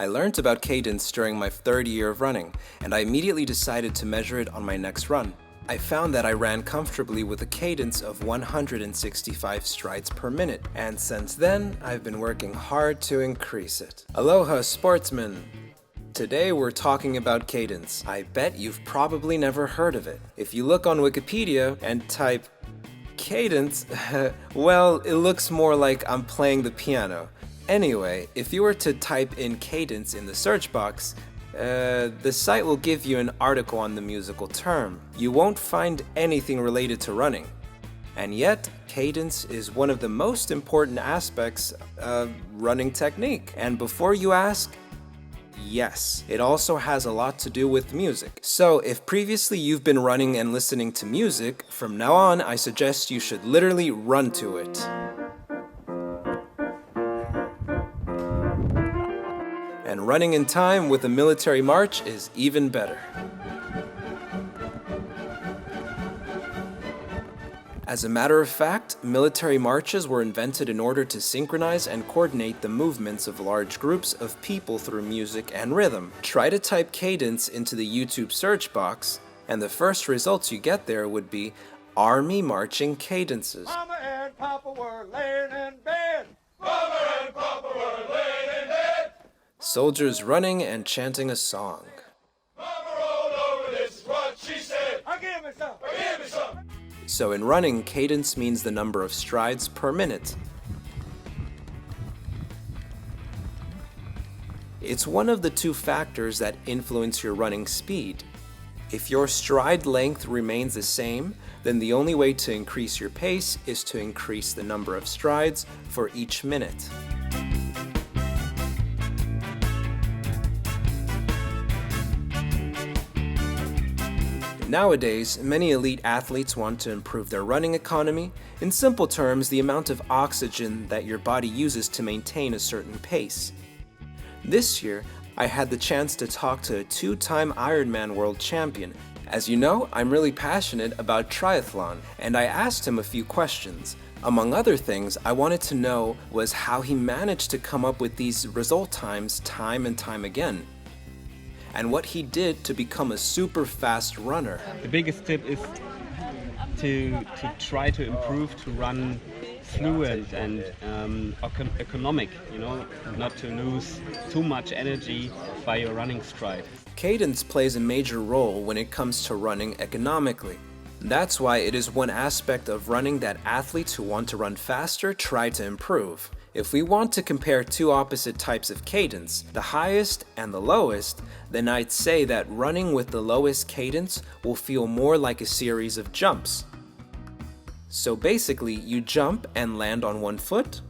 I learned about cadence during my third year of running, and I immediately decided to measure it on my next run. I found that I ran comfortably with a cadence of 165 strides per minute, and since then, I've been working hard to increase it. Aloha, sportsmen! Today we're talking about cadence. I bet you've probably never heard of it. If you look on Wikipedia and type cadence, well, it looks more like I'm playing the piano. Anyway, if you were to type in cadence in the search box, the site will give you an article on the musical term. You won't find anything related to running. And yet, cadence is one of the most important aspects of running technique. And before you ask, yes, it also has a lot to do with music. So if previously you've been running and listening to music, from now on I suggest you should literally run to it. And running in time with a military march is even better. As a matter of fact, military marches were invented in order to synchronize and coordinate the movements of large groups of people through music and rhythm. Try to type cadence into the YouTube search box, and the first results you get there would be Army marching cadences. Mama and Papa were laying in bed. Mama and Papa were laying in bed. Soldiers running and chanting a song. Mama rolled over, this is what she said. Give me some. Give me some. So in running, cadence means the number of strides per minute. It's one of the two factors that influence your running speed. If your stride length remains the same, then the only way to increase your pace is to increase the number of strides for each minute. Nowadays, many elite athletes want to improve their running economy. In simple terms, the amount of oxygen that your body uses to maintain a certain pace. This year, I had the chance to talk to a two-time Ironman world champion. As you know, I'm really passionate about triathlon, and I asked him a few questions. Among other things, I wanted to know was how he managed to come up with these result times time and time again, and what he did to become a super fast runner. The biggest tip is to try to improve, to run fluent and economic, not to lose too much energy by your running stride. Cadence plays a major role when it comes to running economically. That's why it is one aspect of running that athletes who want to run faster try to improve. If we want to compare two opposite types of cadence, the highest and the lowest, then I'd say that running with the lowest cadence will feel more like a series of jumps. So basically, you jump and land on one foot,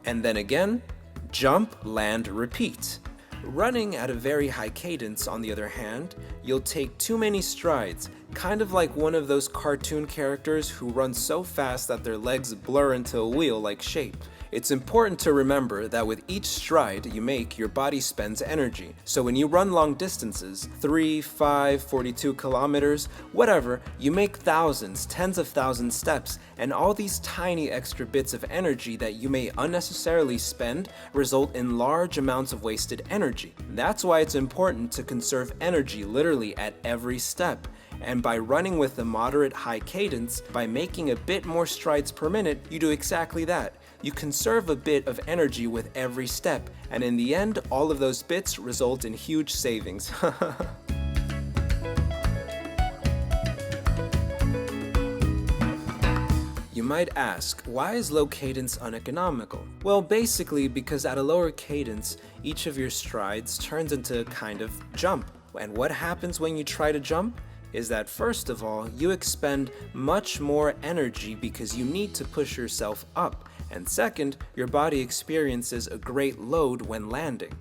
and then again, jump, land, repeat. Running at a very high cadence, on the other hand, you'll take too many strides, kind of like one of those cartoon characters who run so fast that their legs blur into a wheel-like shape. It's important to remember that with each stride you make, your body spends energy. So when you run long distances, 3, 5, 42 kilometers, whatever, you make thousands, tens of thousands steps, and all these tiny extra bits of energy that you may unnecessarily spend result in large amounts of wasted energy. That's why it's important to conserve energy literally at every step. And by running with a moderate high cadence, by making a bit more strides per minute, you do exactly that. You conserve a bit of energy with every step, and in the end, all of those bits result in huge savings. You might ask, why is low cadence uneconomical? Well, basically because at a lower cadence, each of your strides turns into a kind of jump. And what happens when you try to jump? Is that first of all, you expend much more energy because you need to push yourself up. And second, your body experiences a great load when landing.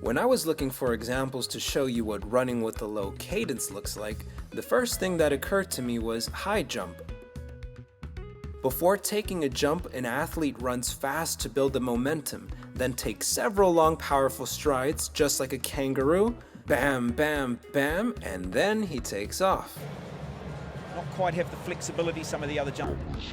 When I was looking for examples to show you what running with a low cadence looks like, the first thing that occurred to me was high jump. Before taking a jump, an athlete runs fast to build the momentum, then takes several long powerful strides just like a kangaroo, bam, bam, bam, and then he takes off. Not quite have the flexibility some of the other jumpers.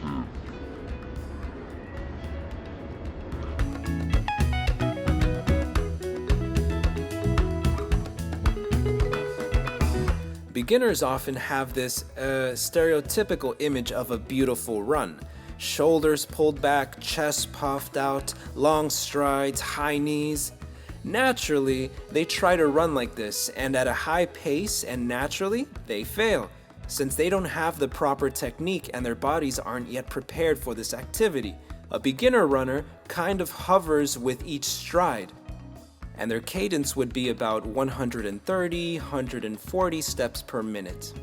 Beginners often have this stereotypical image of a beautiful run. Shoulders pulled back, chest puffed out, long strides, high knees. Naturally, they try to run like this, and at a high pace, and naturally, they fail, since they don't have the proper technique and their bodies aren't yet prepared for this activity. A beginner runner kind of hovers with each stride, and their cadence would be about 130, 140 steps per minute.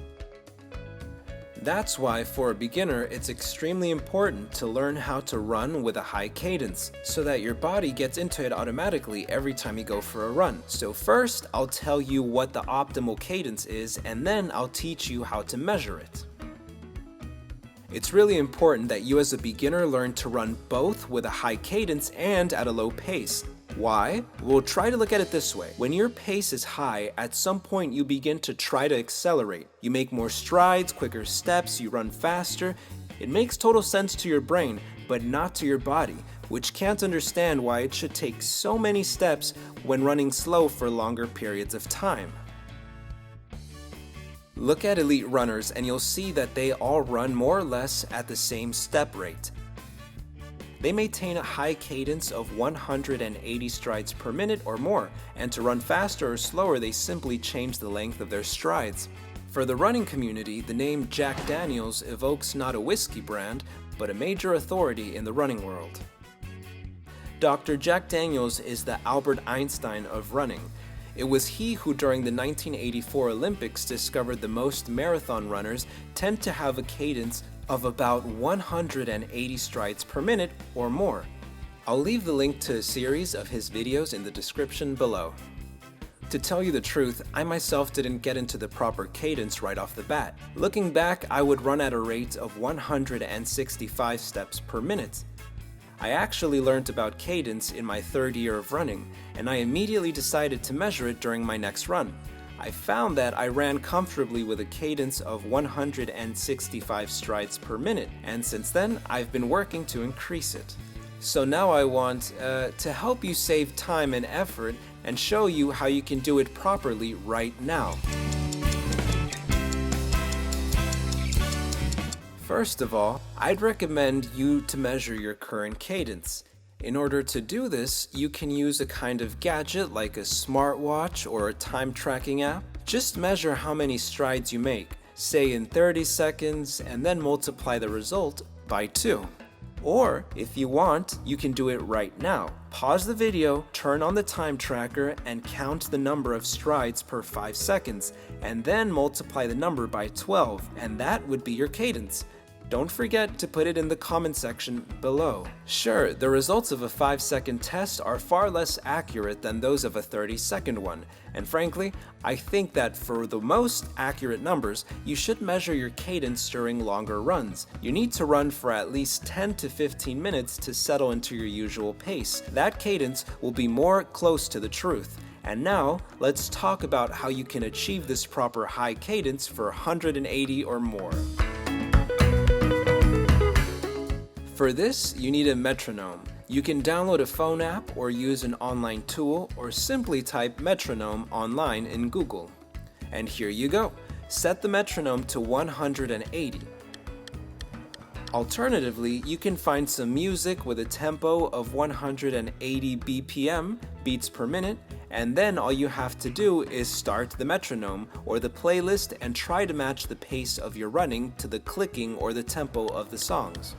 That's why for a beginner, it's extremely important to learn how to run with a high cadence, so that your body gets into it automatically every time you go for a run. So first, I'll tell you what the optimal cadence is, and then I'll teach you how to measure it. It's really important that you as a beginner learn to run both with a high cadence and at a low pace. Why? We'll try to look at it this way. When your pace is high, at some point you begin to try to accelerate. You make more strides, quicker steps, you run faster. It makes total sense to your brain, but not to your body, which can't understand why it should take so many steps when running slow for longer periods of time. Look at elite runners and you'll see that they all run more or less at the same step rate. They maintain a high cadence of 180 strides per minute or more, and to run faster or slower they simply change the length of their strides. For the running community, the name Jack Daniels evokes not a whiskey brand, but a major authority in the running world. Dr. Jack Daniels is the Albert Einstein of running. It was he who during the 1984 Olympics discovered the most marathon runners tend to have a cadence of about 180 strides per minute or more. I'll leave the link to a series of his videos in the description below. To tell you the truth, I myself didn't get into the proper cadence right off the bat. Looking back, I would run at a rate of 165 steps per minute. I actually learned about cadence in my third year of running, and I immediately decided to measure it during my next run. I found that I ran comfortably with a cadence of 165 strides per minute, and since then, I've been working to increase it. So now I want to help you save time and effort and show you how you can do it properly right now. First of all, I'd recommend you to measure your current cadence. In order to do this, you can use a kind of gadget like a smartwatch or a time tracking app. Just measure how many strides you make, say in 30 seconds, and then multiply the result by 2. Or, if you want, you can do it right now. Pause the video, turn on the time tracker, and count the number of strides per 5 seconds, and then multiply the number by 12, and that would be your cadence. Don't forget to put it in the comment section below. Sure, the results of a 5-second test are far less accurate than those of a 30-second one, and frankly, I think that for the most accurate numbers, you should measure your cadence during longer runs. You need to run for at least 10 to 15 minutes to settle into your usual pace. That cadence will be more close to the truth. And now, let's talk about how you can achieve this proper high cadence for 180 or more. For this, you need a metronome. You can download a phone app or use an online tool or simply type metronome online in Google. And here you go. Set the metronome to 180. Alternatively, you can find some music with a tempo of 180 BPM, beats per minute, and then all you have to do is start the metronome or the playlist and try to match the pace of your running to the clicking or the tempo of the songs.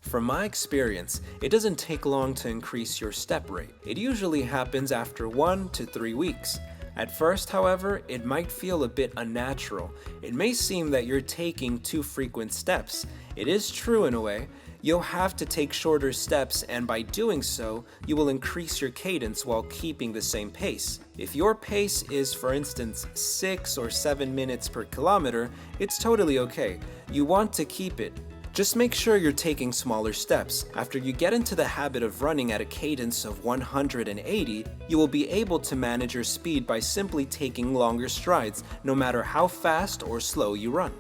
From my experience, it doesn't take long to increase your step rate. It usually happens after 1 to 3 weeks. At first, however, it might feel a bit unnatural. It may seem that you're taking too frequent steps. It is true in a way. You'll have to take shorter steps, and by doing so, you will increase your cadence while keeping the same pace. If your pace is, for instance, 6 or 7 minutes per kilometer, it's totally okay. You want to keep it. Just make sure you're taking smaller steps. After you get into the habit of running at a cadence of 180, you will be able to manage your speed by simply taking longer strides, no matter how fast or slow you run.